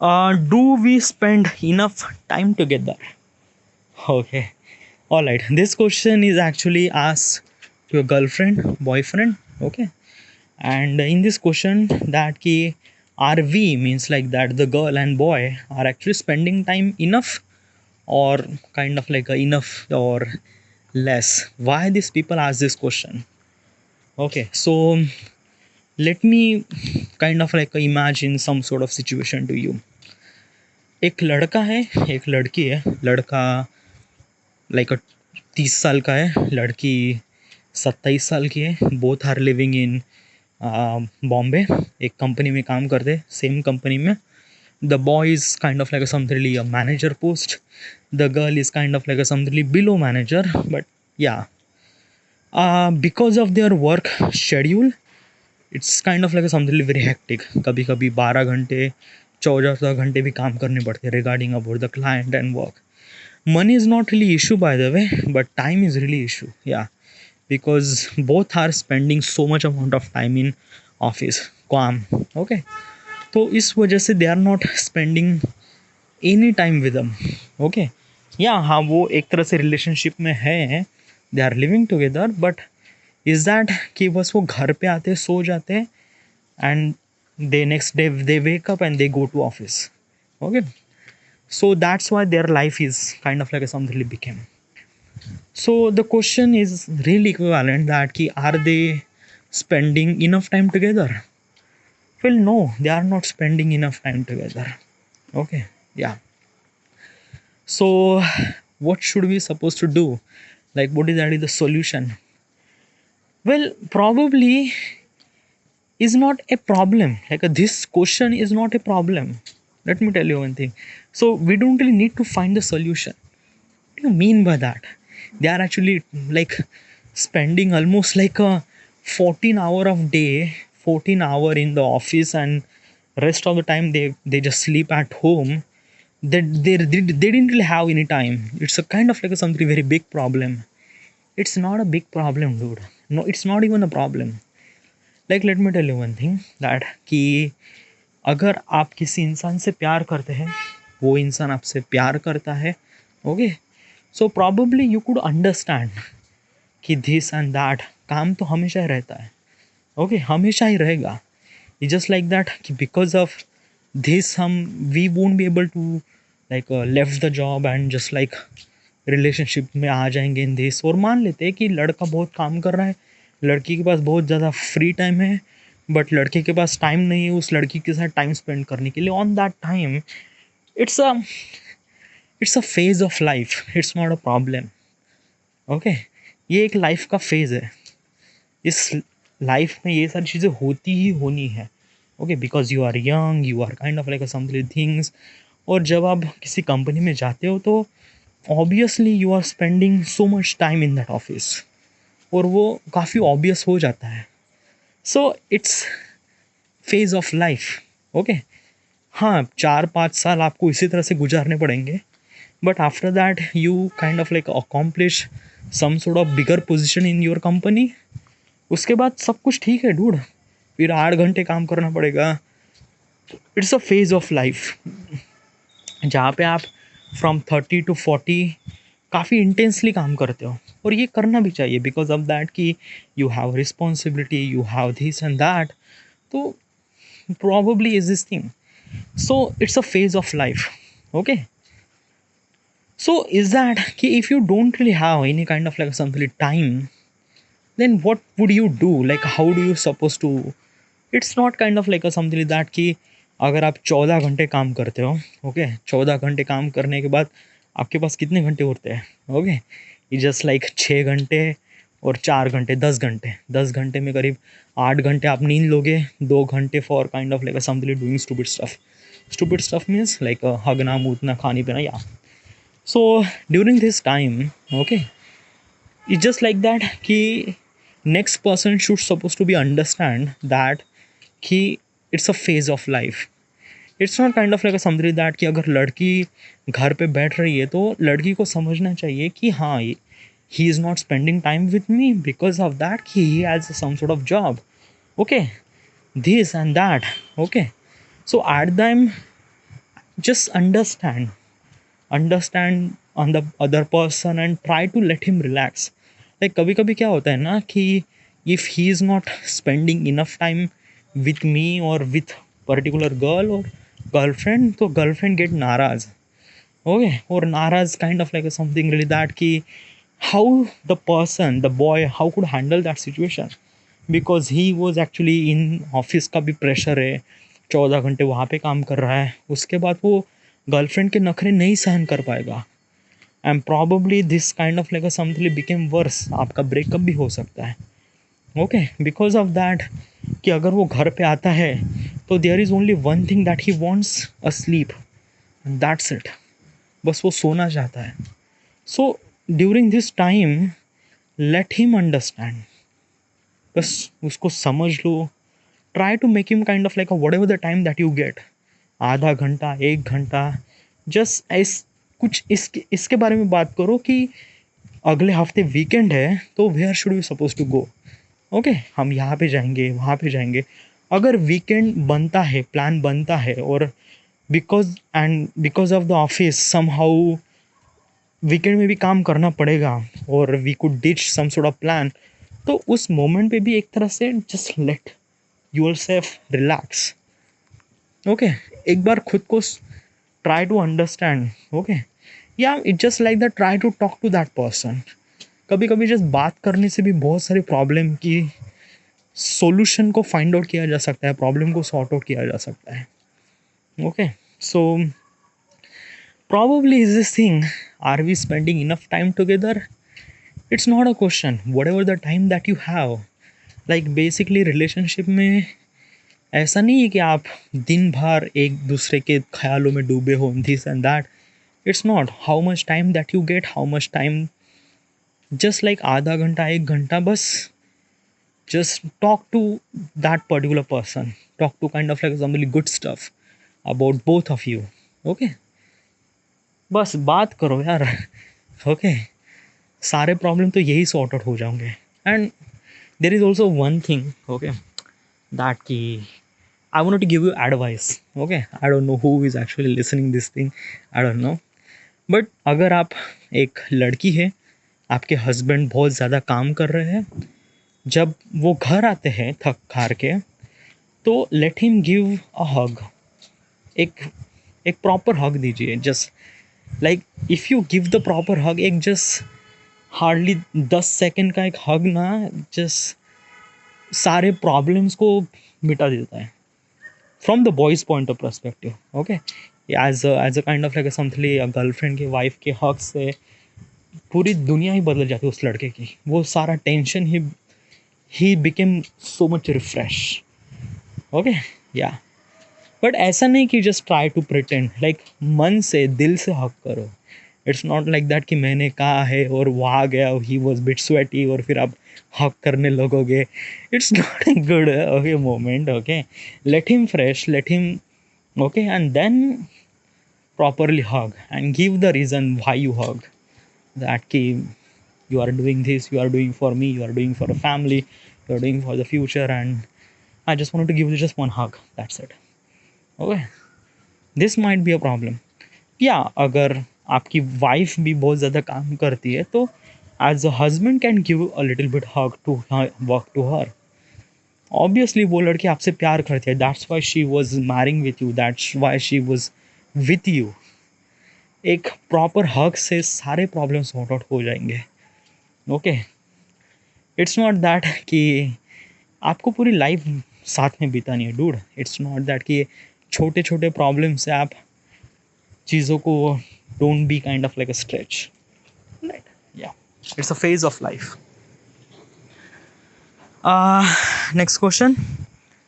Do we spend enough time together? Okay. All right. This question is actually asked to a girlfriend, boyfriend. Okay. And in this question, that ki are we means like that the girl and boy are actually spending time enough, or kind of like a enough or less. Why these people ask this question? Okay. So let me kind of like imagine some sort of situation to you. एक लड़का है, एक लड़की है. लड़का like 30 साल का है, लड़की 27 साल की है. Both are living in Bombay. एक कंपनी में काम करते, सेम कंपनी में. The boy is kind of like something a manager post. The girl is kind of like something below manager. But yeah because of their work schedule, it's kind of like something very hectic. कभी कभी 12 घंटे, 14 घंटे भी काम करने पड़ते हैं regarding about the client and work. Money is not really issue by the way, but time is really issue. Yeah, because both are spending so much amount of time in office काम. Okay, तो इस वजह से they are not spending any time with them. Okay, yeah हाँ, वो एक तरह से रिलेशनशिप में है, they are living together, but is that कि बस वो घर पे आते सो जाते हैं and they next day they wake up and they go to office. Okay, so that's why their life is kind of like a something became. So the question is really equivalent that ki, are they spending enough time together? Well, no, they are not spending enough time together. Okay, yeah. So what should we supposed to do? Like, what is that is the solution? Well, probably is not a problem. Like this question is not a problem. Let me tell you one thing. So we don't really need to find the solution. What do you mean by that? They are actually like spending almost like a 14 hour of day, 14 hour in the office, and rest of the time they just sleep at home. They didn't really have any time. It's a kind of like a something very big problem. It's not a big problem, dude. No, it's not even a problem. Like let me tell you one thing that कि अगर आप किसी इंसान से प्यार करते हैं, वो इंसान आपसे प्यार करता है. Okay, so probably you could understand कि दिस एंड दैट काम तो हमेशा ही रहता है. ओके, हमेशा ही रहेगा. इट जस्ट लाइक दैट कि बिकॉज ऑफ दिस हम we won't be able to like left the job and just like relationship में आ जाएंगे इन दिस. और मान लेते हैं कि लड़का बहुत काम कर रहा है, लड़की के पास बहुत ज़्यादा फ्री टाइम है, बट लड़के के पास टाइम नहीं है उस लड़की के साथ टाइम स्पेंड करने के लिए. On that time it's a phase of life, it's not a problem. Okay, ये एक लाइफ का फेज है. इस लाइफ में ये सारी चीज़ें होती ही होनी है. Okay, because you are young, you are kind of like a something things. और जब आप किसी कंपनी में जाते हो तो obviously you are spending so much time in that office, और वो काफ़ी ऑब्वियस हो जाता है. So it's phase of life. Okay, हाँ, 4-5 साल आपको इसी तरह से गुजारने पड़ेंगे, but after that you kind of like accomplish some sort of bigger position in your company. उसके बाद सब कुछ ठीक है डूड. फिर 8 घंटे काम करना पड़ेगा. It's a phase of life जहाँ पे आप फ्रॉम 30 to 40 काफ़ी इंटेंसली काम करते हो, और ये करना भी चाहिए बिकॉज ऑफ दैट कि you have responsibility, you have this and that. तो probably is this thing. So it's a phase of life. Okay, so is that कि if you don't really have any kind of like something time, then what would you do? Like how do you supposed to? It's not kind of like a something like that कि अगर आप 14 घंटे काम करते हो, okay, 14 घंटे काम करने के बाद आपके पास कितने घंटे होते हैं? ओके, ये जस्ट लाइक 6 घंटे और 4 घंटे, 10 घंटे. 10 घंटे में करीब 8 घंटे आप नींद लोगे, 2 घंटे for kind of like something doing stupid stuff. Stupid stuff means like हगना मूतना खाने पीना. Yeah so during this time, okay, it's just like that कि next person should supposed to be understand that कि it's a phase of life. It's not kind of like a समझ that कि अगर लड़की घर पे बैठ रही है तो लड़की को समझना चाहिए कि हाँ, he is not spending time with me because of that कि he has some sort of job. Okay, this and that. Okay, so at them just understand on the other person and try to let him relax. Like कभी कभी क्या होता है ना कि if he is not spending enough time with me or with particular girl or girlfriend, तो girlfriend get नाराज. Okay, or नाराज kind of like something really that कि how the person, the boy, how could handle that situation, because he was actually in office का भी pressure है, 14 घंटे वहाँ पे काम कर रहा है, उसके बाद वो गर्लफ्रेंड के नखरे नहीं सहन कर पाएगा. And probably this kind of like something became worse, आपका ब्रेकअप भी हो सकता है. ओके, बिकॉज ऑफ दैट कि अगर वो घर पे आता है तो there is only one thing that he wants a sleep, that's it. बस वो सोना चाहता है. So during this time let him understand, बस उसको समझ लो. Try to make him kind of like whatever the time that you get, आधा घंटा 1 घंटा, जस्ट कुछ इसके बारे में बात करो कि अगले हफ्ते वीकेंड है तो where should we suppose to go. Okay, हम यहाँ पे जाएंगे, वहाँ पे जाएंगे. अगर वीकेंड बनता है, प्लान बनता है, और because of the office somehow weekend में भी काम करना पड़ेगा और we could ditch some sort of plan, तो उस मोमेंट पे भी एक तरह से just let yourself relax. Okay, एक बार खुद को try to understand. Okay, yeah it just like that, try to talk to that person. कभी कभी जस्ट बात करने से भी बहुत सारे प्रॉब्लम की सॉल्यूशन को फाइंड आउट किया जा सकता है, प्रॉब्लम को सॉर्ट आउट किया जा सकता है. Okay, so probably is this thing, are we spending enough time together? It's not a question, whatever the time that you have. like basically relationship में ऐसा नहीं है कि आप दिन भर एक दूसरे के ख्यालों में डूबे हो, this and that. It's not how much time that you gate, how much time, just like आधा घंटा 1 घंटा बस, just talk to that particular person, talk to kind of like some really good stuff about both of you. Okay, बस बात करो यार. Okay, सारे problem तो यही सॉर्ट आउट हो जाएंगे. And there is also one thing, okay, that की I want to give you advice. Okay, I don't know who is actually listening this thing, I don't know, but अगर आप एक लड़की है, आपके हस्बैंड बहुत ज़्यादा काम कर रहे हैं, जब वो घर आते हैं थक हार के, तो let him give a hug. एक एक प्रॉपर हग दीजिए. Just like if you give the proper hug, एक जस्ट हार्डली 10 सेकेंड का एक हग ना, जस्ट सारे प्रॉब्लम्स को मिटा देता है from the boys point of perspective. Okay, as a kind of like something girlfriend के वाइफ के हग से पूरी दुनिया ही बदल जाती है उस लड़के की. वो सारा टेंशन ही became so much refresh. Okay, yeah but ऐसा नहीं कि just try to pretend, like मन से दिल से हक करो. इट्स नॉट लाइक दैट कि मैंने कहा है और वो आ गया, ही वॉज बिट स्वेटी और फिर आप हक करने लगोगे. It's not a good okay moment. Okay, let him fresh, let him, okay, and then properly hug and give the reason why you hug, that ki you are doing this, you are doing for me, you are doing for a family, you are doing for the future, and I just wanted to give you just one hug, that's it. Okay, this might be a problem. या अगर आपकी wife भी बहुत ज़्यादा काम करती है तो as a husband can give a little bit hug to work to her. Obviously वो लड़की आपसे प्यार करती है, that's why she was marrying with you, that's why she was with you. एक प्रॉपर हग से सारे प्रॉब्लम सॉर्ट आउट हो जाएंगे. ओके, इट्स नॉट दैट कि आपको पूरी लाइफ साथ में बितानी है डूड. इट्स नॉट दैट कि छोटे छोटे प्रॉब्लम से आप चीज़ों को don't be kind of like a stretch, right. Yeah it's a phase of life. Next question.